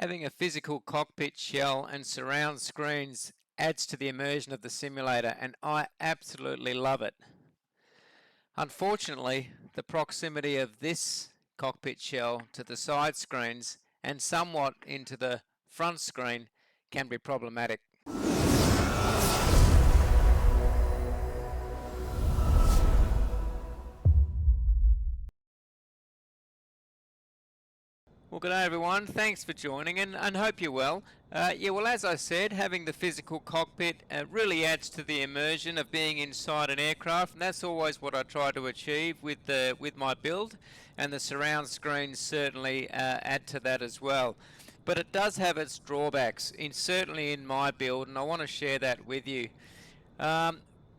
Having a physical cockpit shell and surround screens adds to the immersion of the simulator, and I absolutely love it. Unfortunately, the proximity of this cockpit shell to the side screens and somewhat into the front screen can be problematic. Well, good day everyone, thanks for joining and hope you're well. Well, as I said, having the physical cockpit really adds to the immersion of being inside an aircraft, and that's always what I try to achieve with my build, and the surround screens certainly add to that as well. But it does have its drawbacks, certainly in my build, and I want to share that with you.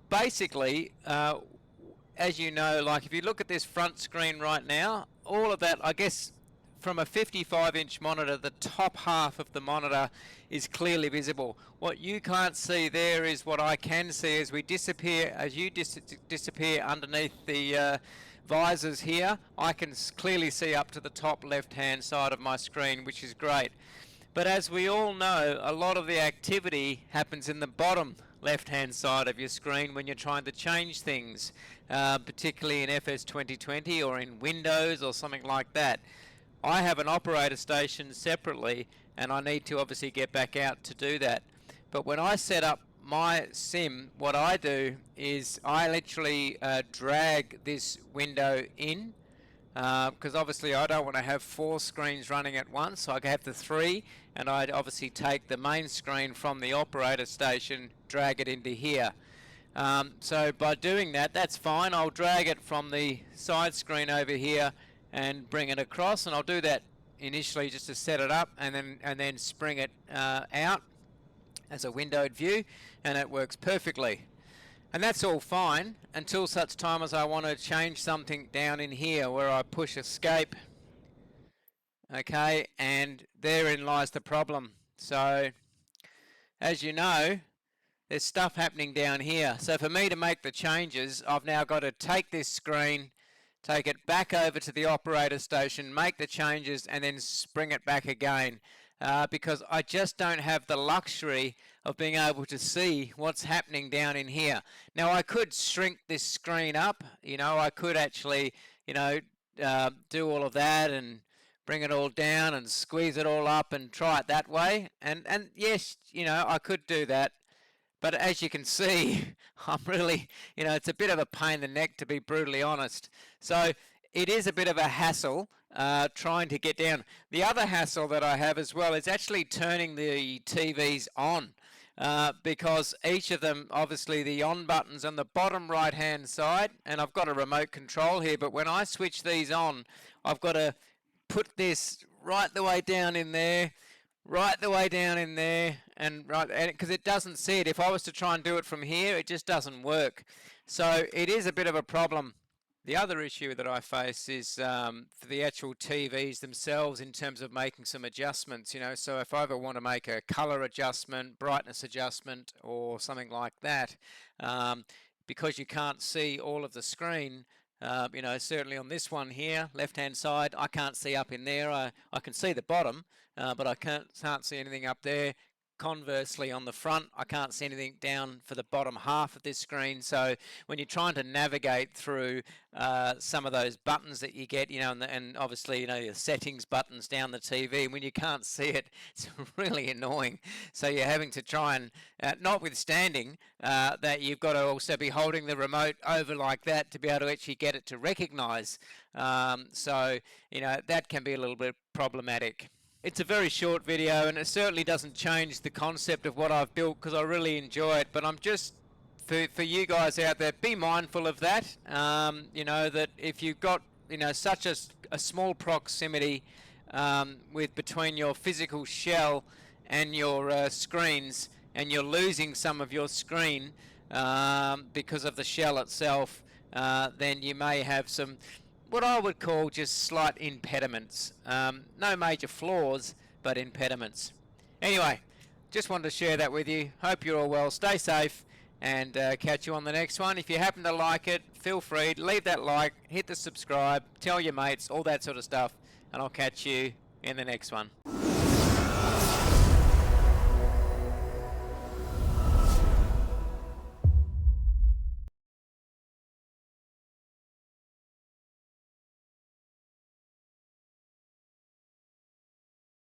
Basically, as you know, like if you look at this front screen right now, all of that, I guess, from a 55-inch monitor, the top half of the monitor is clearly visible. What you can't see there is what I can see as we disappear, as you disappear underneath the visors here. I can clearly see up to the top left-hand side of my screen, which is great. But as we all know, a lot of the activity happens in the bottom left-hand side of your screen when you're trying to change things, particularly in FS 2020 or in Windows or something like that. I have an operator station separately, and I need to obviously get back out to do that. But when I set up my sim, what I do is I literally drag this window in, because obviously I don't want to have 4 screens running at once, so I have the 3, and I'd obviously take the main screen from the operator station, drag it into here. So by doing that, that's fine. I'll drag it from the side screen over here and bring it across, and I'll do that initially just to set it up, and then spring it out as a windowed view, and it works perfectly. And that's all fine until such time as I want to change something down in here, where I push escape. Okay, and therein lies the problem. So as you know, there's stuff happening down here. So for me to make the changes, I've now got to take this screen, take it back over to the operator station, make the changes, and then spring it back again, because I just don't have the luxury of being able to see what's happening down in here. Now I could shrink this screen up, I could actually, do all of that and bring it all down and squeeze it all up and try it that way. And yes, I could do that. But as you can see, I'm really, it's a bit of a pain in the neck, to be brutally honest. So it is a bit of a hassle trying to get down. The other hassle that I have as well is actually turning the TVs on, because each of them, obviously the on button's on the bottom right hand side, and I've got a remote control here, but when I switch these on, I've got to put this right the way down in there, right the way down in there, and because it doesn't see it. If I was to try and do it from here, it just doesn't work. So it is a bit of a problem. The other issue that I face is for the actual TVs themselves, in terms of making some adjustments, so if I ever want to make a color adjustment, brightness adjustment, or something like that, because you can't see all of the screen, certainly on this one here, left-hand side, I can't see up in there. I can see the bottom, but I can't see anything up there. Conversely, on the front, I can't see anything down for the bottom half of this screen. So when you're trying to navigate through some of those buttons that you get, and obviously, your settings buttons down the TV, when you can't see it, it's really annoying. So you're having to try and, notwithstanding that you've got to also be holding the remote over like that to be able to actually get it to recognize. So, that can be a little bit problematic. It's a very short video, and it certainly doesn't change the concept of what I've built, because I really enjoy it. But I'm just, for you guys out there, be mindful of that. That if you've got, such a small proximity between your physical shell and your screens, and you're losing some of your screen because of the shell itself, then you may have some, what I would call, just slight impediments. No major flaws, but impediments. Anyway, just wanted to share that with you. Hope you're all well. Stay safe, and catch you on the next one. If you happen to like it, feel free to leave that like, hit the subscribe, tell your mates, all that sort of stuff, and I'll catch you in the next one.